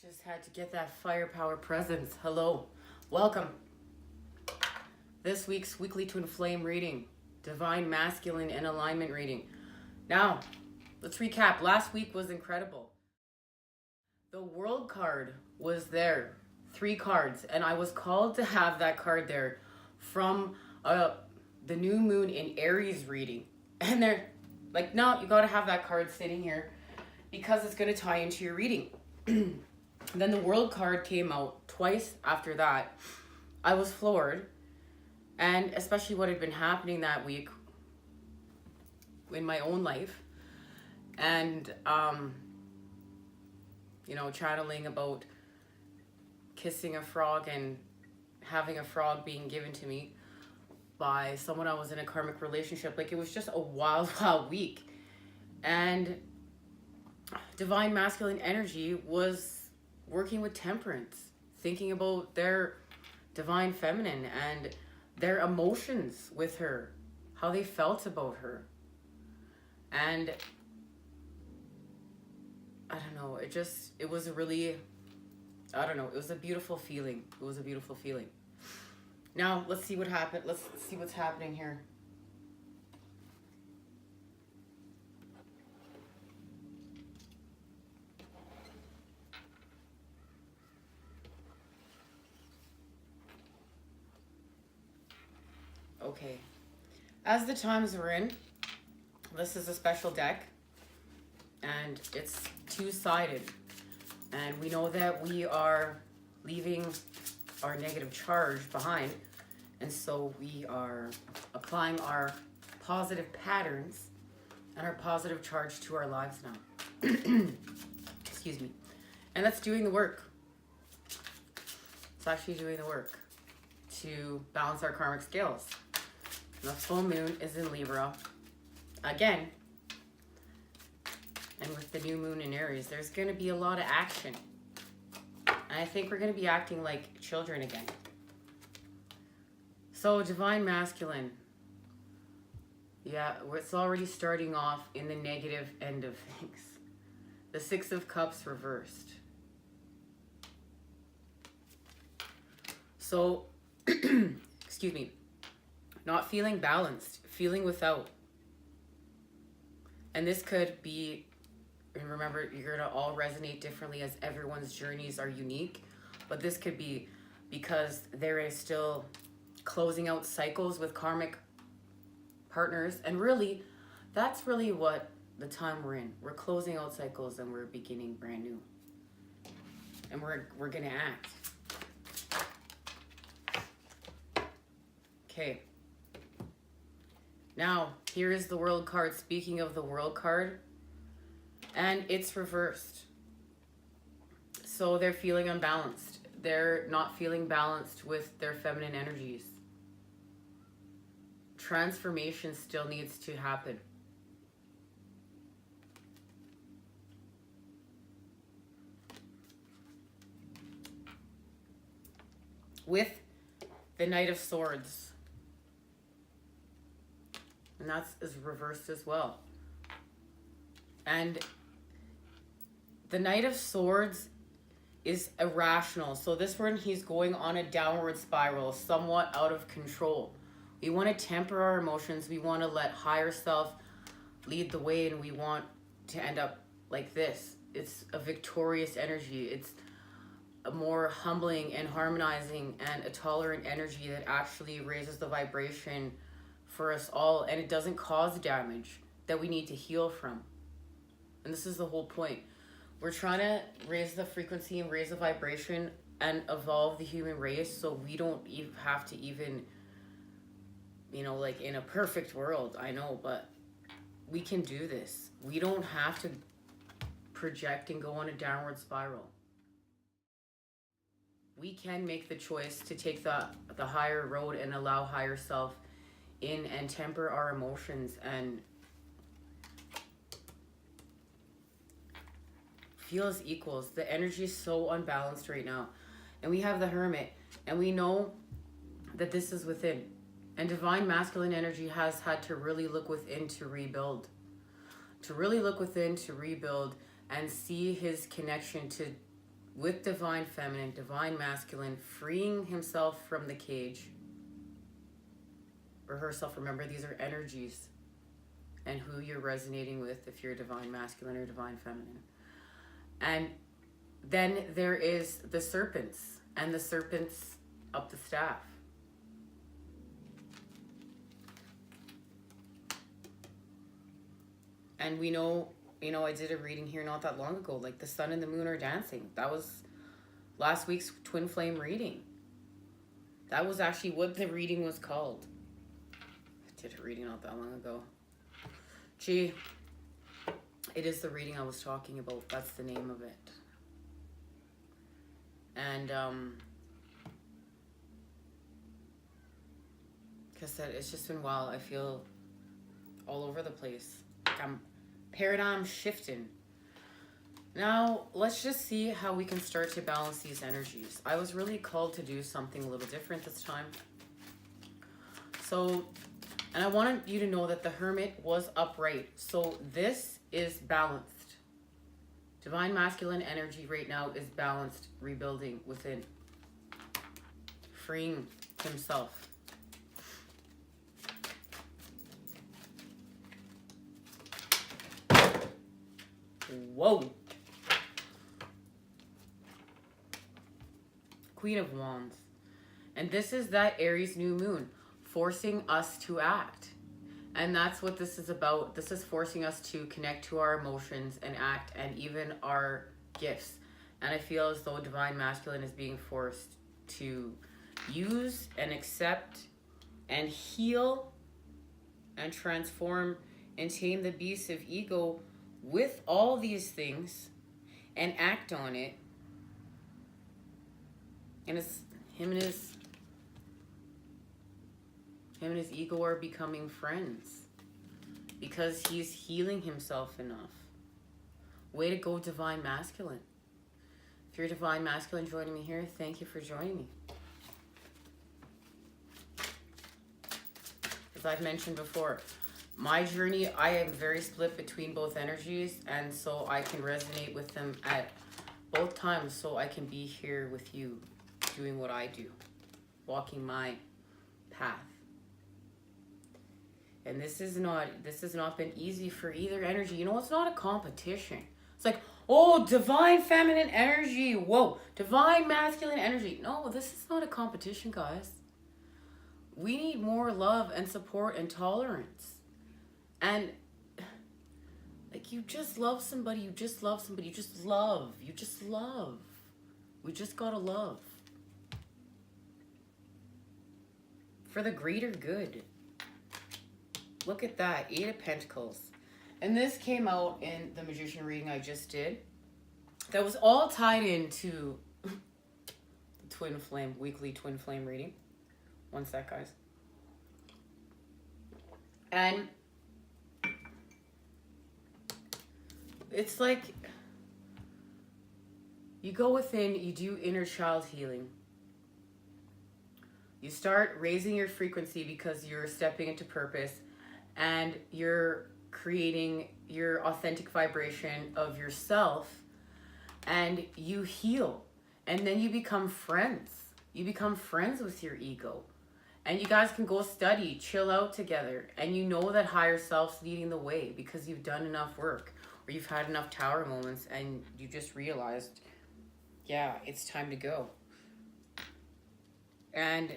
Just had to get that firepower presence. Hello, welcome. This week's weekly twin flame reading, divine masculine and alignment reading. Now, let's recap. Last week was incredible. The world card was there, 3 cards, and I was called to have that card there from the new moon in Aries reading. And they're like, no, you got to have that card sitting here because it's going to tie into your reading. Then the world card came out twice after that. I was floored, and especially what had been happening that week in my own life, and channeling about kissing a frog and having a frog being given to me by someone I was in a karmic relationship. Like, it was just a wild week. And divine masculine energy was working with temperance, thinking about their divine feminine and their emotions with her, how they felt about her. And I don't know, it was a really, it was a beautiful feeling. It was a beautiful feeling. Now, let's see what happened. Let's see what's happening here. Okay, as the times we're in, this is a special deck, and it's 2-sided, and we know that we are leaving our negative charge behind, and so we are applying our positive patterns and our positive charge to our lives now. Excuse me. And that's doing the work. It's actually doing the work to balance our karmic scales. The full moon is in Libra again, and with the new moon in Aries, there's going to be a lot of action, and I think we're going to be acting like children again. So divine masculine, yeah, it's already starting off in the negative end of things. The 6 of Cups reversed. So excuse me, not feeling balanced, feeling without. And this could be, and remember, you're going to all resonate differently as everyone's journeys are unique, but this could be because there is still closing out cycles with karmic partners, and really, that's really what the time we're in. We're closing out cycles and we're beginning brand new. And we're going to act. Okay. Now, here is the world card. Speaking of the world card, and it's reversed. So they're feeling unbalanced. They're not feeling balanced with their feminine energies. Transformation still needs to happen. With the Knight of Swords. And that's is reversed as well. And the Knight of Swords is irrational. So this one, he's going on a downward spiral, somewhat out of control. We want to temper our emotions. We want to let higher self lead the way, and we want to end up like this. It's a victorious energy. It's a more humbling and harmonizing and a tolerant energy that actually raises the vibration for us all, and it doesn't cause damage that we need to heal from. And this is the whole point. We're trying to raise the frequency and raise the vibration and evolve the human race so we don't have to even, like in a perfect world, I know, but we can do this. We don't have to project and go on a downward spiral. We can make the choice to take the higher road and allow higher self in and temper our emotions and feel as equals. The energy is so unbalanced right now. And we have the Hermit, and we know that this is within. And divine masculine energy has had to really look within to rebuild. To really look within to rebuild and see his connection to with divine feminine, divine masculine, freeing himself from the cage or herself. Remember, these are energies and who you're resonating with if you're divine masculine or divine feminine. And then there is the serpents, and the serpents up the staff. And we know, I did a reading here not that long ago, like the sun and the moon are dancing. That was last week's twin flame reading. That was actually what the reading was called. I did a reading not that long ago. Gee, it is the reading I was talking about. That's the name of it. And, like I said, it's just been wild. I feel all over the place. Like I'm paradigm shifting. Now, let's just see how we can start to balance these energies. I was really called to do something a little different this time. So, and I wanted you to know that the Hermit was upright. So this is balanced. Divine masculine energy right now is balanced, rebuilding within, freeing himself. Whoa. Queen of Wands. And this is that Aries new moon, forcing us to act. And that's what this is about. This is forcing us to connect to our emotions and act, and even our gifts. And I feel as though divine masculine is being forced to use and accept and heal and transform and tame the beast of ego with all these things and act on it. And it's him and his ego are becoming friends because he's healing himself enough. Way to go, divine masculine. If you're divine masculine joining me here, thank you for joining me. As I've mentioned before, my journey, I am very split between both energies, and so I can resonate with them at both times, so I can be here with you doing what I do, walking my path. And this has not been easy for either energy. You know, it's not a competition. It's like, oh, divine feminine energy. Whoa, divine masculine energy. No, this is not a competition, guys. We need more love and support and tolerance. And like, you just love somebody. You just love somebody. You just love. You just love. We just gotta love. For the greater good. Look at that, 8 of Pentacles. And this came out in the Magician reading I just did. That was all tied into the Twin Flame, weekly Twin Flame reading. One sec, guys. And it's like, you go within, you do inner child healing. You start raising your frequency because you're stepping into purpose. And you're creating your authentic vibration of yourself, and you heal, and then you become friends. You become friends with your ego, and you guys can go study, chill out together, and you know that higher self's leading the way because you've done enough work, or you've had enough tower moments, and you just realized, yeah, it's time to go. And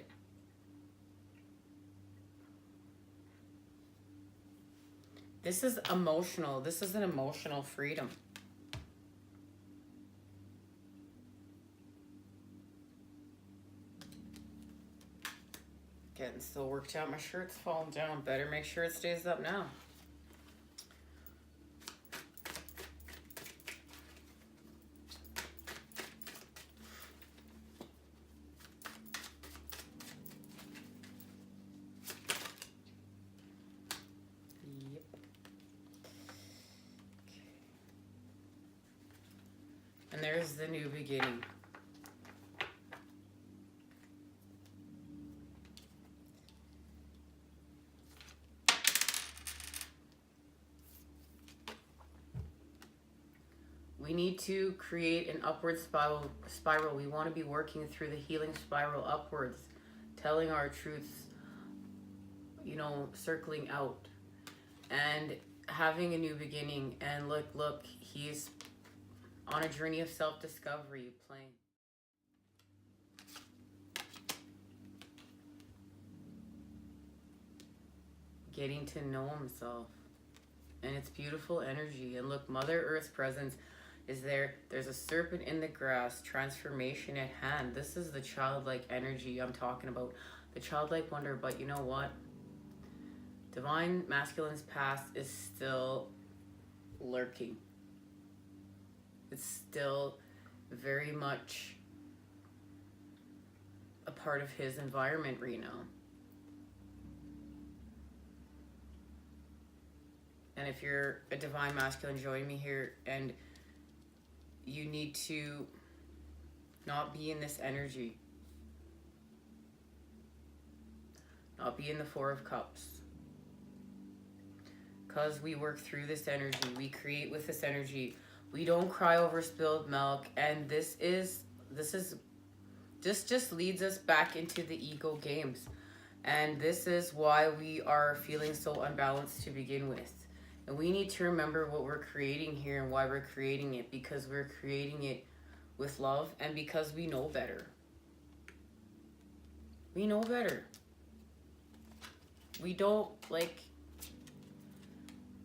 this is emotional. This is an emotional freedom. Getting so worked out. My shirt's falling down. Better make sure it stays up now. And there's the new beginning. We need to create an upward spiral. We want to be working through the healing spiral upwards, telling our truths, circling out and having a new beginning. And look, he's on a journey of self-discovery, playing. Getting to know himself. And it's beautiful energy. And look, Mother Earth's presence is there. There's a serpent in the grass, transformation at hand. This is the childlike energy I'm talking about. The childlike wonder. But you know what? Divine Masculine's past is still lurking. It's still very much a part of his environment right now. And if you're a Divine Masculine, join me here, and you need to not be in this energy. Not be in the Four of Cups. Because we work through this energy. We create with this energy. We don't cry over spilled milk. And this just leads us back into the ego games. And this is why we are feeling so unbalanced to begin with. And we need to remember what we're creating here and why we're creating it. Because we're creating it with love and because we know better. We know better. We don't,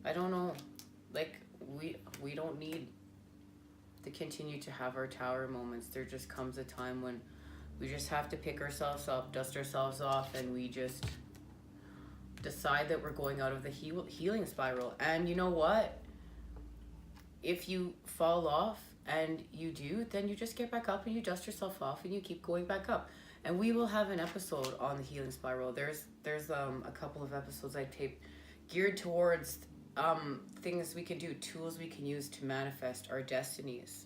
I don't know, we don't need to continue to have our tower moments. There just comes a time when we just have to pick ourselves up, dust ourselves off, and we just decide that we're going out of the healing spiral. And you know what? If you fall off, and you do, then you just get back up and you dust yourself off and you keep going back up. And we will have an episode on the healing spiral. There's a couple of episodes I taped geared towards things we can do, tools we can use to manifest our destinies.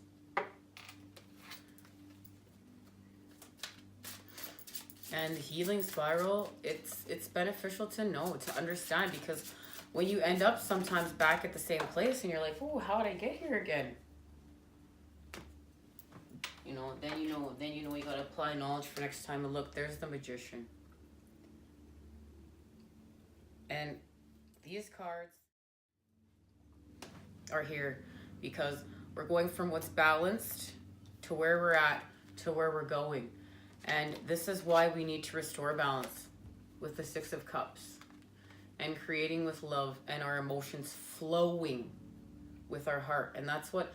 And the healing spiral, it's beneficial to know, to understand, because when you end up sometimes back at the same place and you're like, oh, how did I get here again? Then you gotta apply knowledge for next time. And look, there's the Magician. And these cards are here because we're going from what's balanced to where we're at to where we're going. And this is why we need to restore balance with the Six of Cups and creating with love and our emotions flowing with our heart. And that's what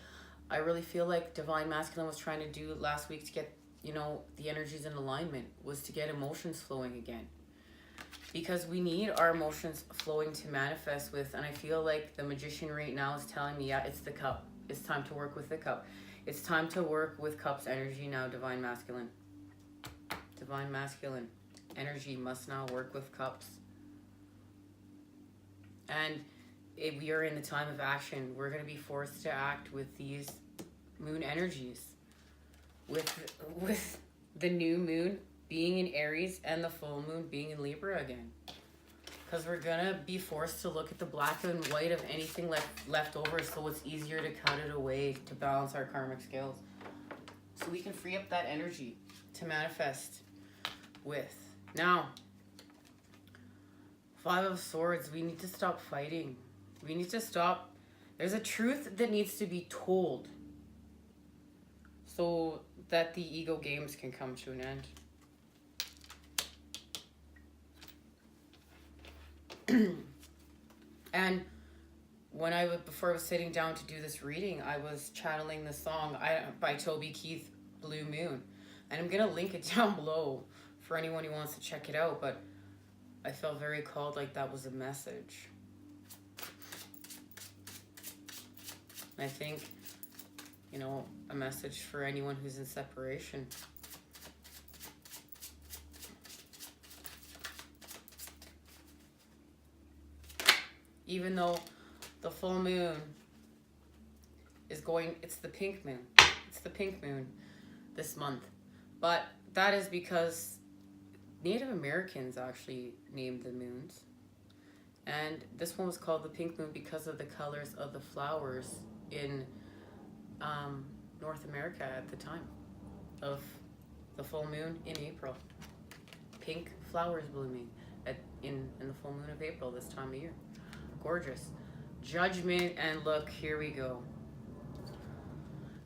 I really feel like Divine Masculine was trying to do last week to get, the energies in alignment, was to get emotions flowing again. Because we need our emotions flowing to manifest with, and I feel like the Magician right now is telling me, yeah, it's the cup. It's time to work with the cup. It's time to work with cups energy now, Divine Masculine. Divine Masculine energy must now work with cups. And if we are in the time of action, we're going to be forced to act with these moon energies. With the new moon being in Aries and the full moon being in Libra again. Because we're going to be forced to look at the black and white of anything left over, so it's easier to cut it away to balance our karmic scales. So we can free up that energy to manifest with. Now, Five of Swords, we need to stop fighting. We need to stop. There's a truth that needs to be told so that the ego games can come to an end. And before I was sitting down to do this reading, I was channeling the song by Toby Keith, Blue Moon. And I'm going to link it down below for anyone who wants to check it out. But I felt very called, like that was a message. And I think, a message for anyone who's in separation. Even though the full moon is it's the pink moon. It's the pink moon this month. But that is because Native Americans actually named the moons. And this one was called the pink moon because of the colors of the flowers in North America at the time of the full moon in April. Pink flowers blooming in the full moon of April this time of year. Gorgeous. Judgment, and look, here we go.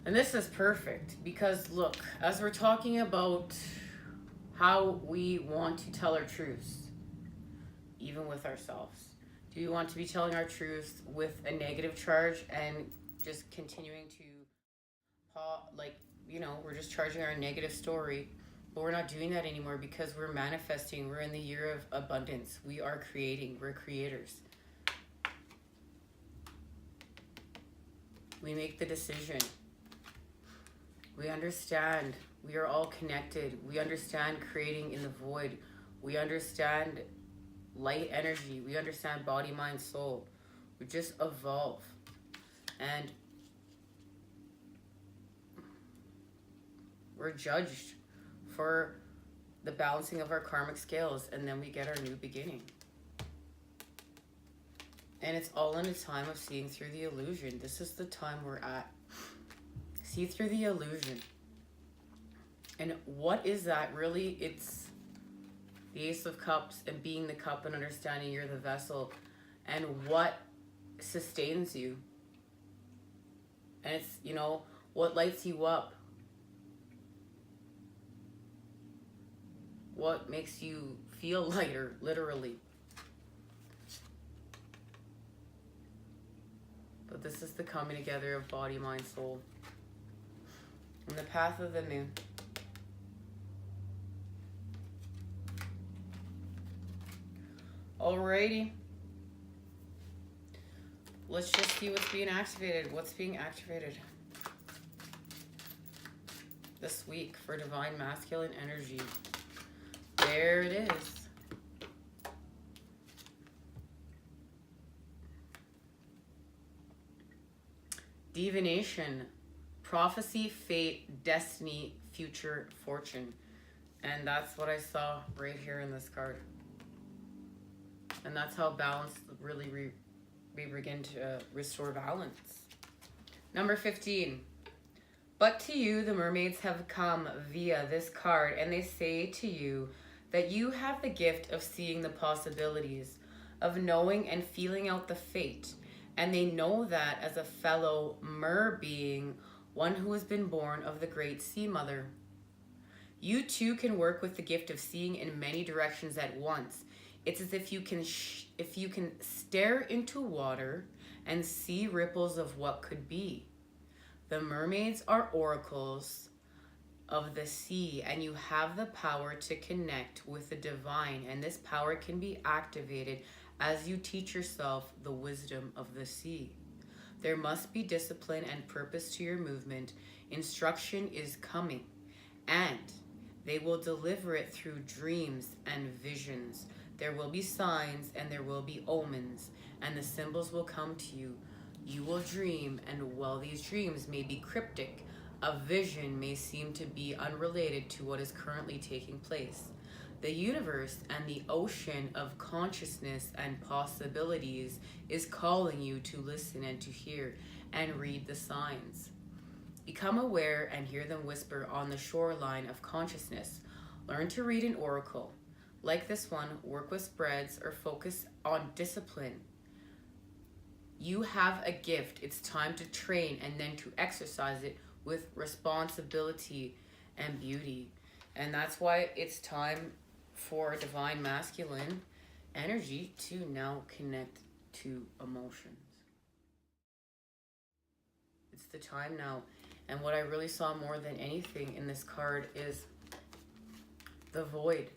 And this is perfect because look, as we're talking about how we want to tell our truths, even with ourselves. Do we want to be telling our truths with a negative charge and just continuing to, we're just charging our negative story, but we're not doing that anymore because we're manifesting. We're in the year of abundance. We are creating. We're creators. We make the decision. We understand. We are all connected. We understand creating in the void. We understand light energy. We understand body, mind, soul. We just evolve. And we're judged for the balancing of our karmic scales, and then we get our new beginning. And it's all in a time of seeing through the illusion. This is the time we're at. See through the illusion. And what is that really? It's the Ace of Cups and being the cup and understanding you're the vessel and what sustains you. And it's, what lights you up. What makes you feel lighter, literally. But this is the coming together of body, mind, soul. And the path of the moon. Alrighty. Let's just see what's being activated. What's being activated this week for divine masculine energy. There it is. Divination, prophecy, fate, destiny, future, fortune. And that's what I saw right here in this card. And that's how balance really we begin to restore balance. Number 15. But to you, the mermaids have come via this card, and they say to you that you have the gift of seeing the possibilities, of knowing and feeling out the fate. And they know that as a fellow mer being, one who has been born of the great sea mother. You too can work with the gift of seeing in many directions at once. It's as if you can stare into water and see ripples of what could be. The mermaids are oracles of the sea, and you have the power to connect with the divine, and this power can be activated as you teach yourself the wisdom of the sea. There must be discipline and purpose to your movement. Instruction is coming, and they will deliver it through dreams and visions. There will be signs and there will be omens, and the symbols will come to you. You will dream, and while these dreams may be cryptic, a vision may seem to be unrelated to what is currently taking place. The universe and the ocean of consciousness and possibilities is calling you to listen and to hear and read the signs. Become aware and hear them whisper on the shoreline of consciousness. Learn to read an oracle. Like this one, work with spreads or focus on discipline. You have a gift. It's time to train and then to exercise it with responsibility and beauty. And that's why it's time for divine masculine energy to now connect to emotions. It's the time now. And what I really saw more than anything in this card is the void.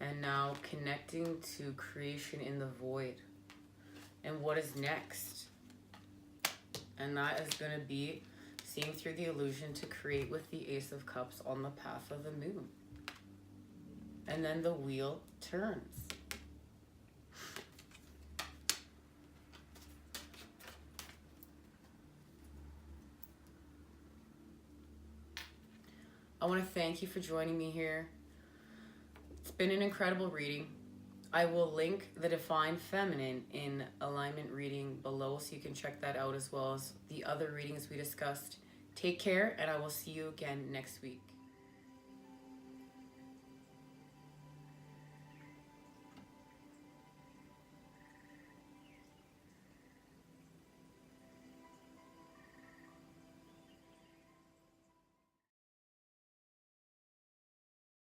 And now connecting to creation in the void. And what is next? And that is going to be seeing through the illusion to create with the Ace of Cups on the path of the moon. And then the wheel turns. I want to thank you for joining me here. It's been an incredible reading. I will link the Divine Feminine in alignment reading below so you can check that out as well as the other readings we discussed. Take care, and I will see you again next week.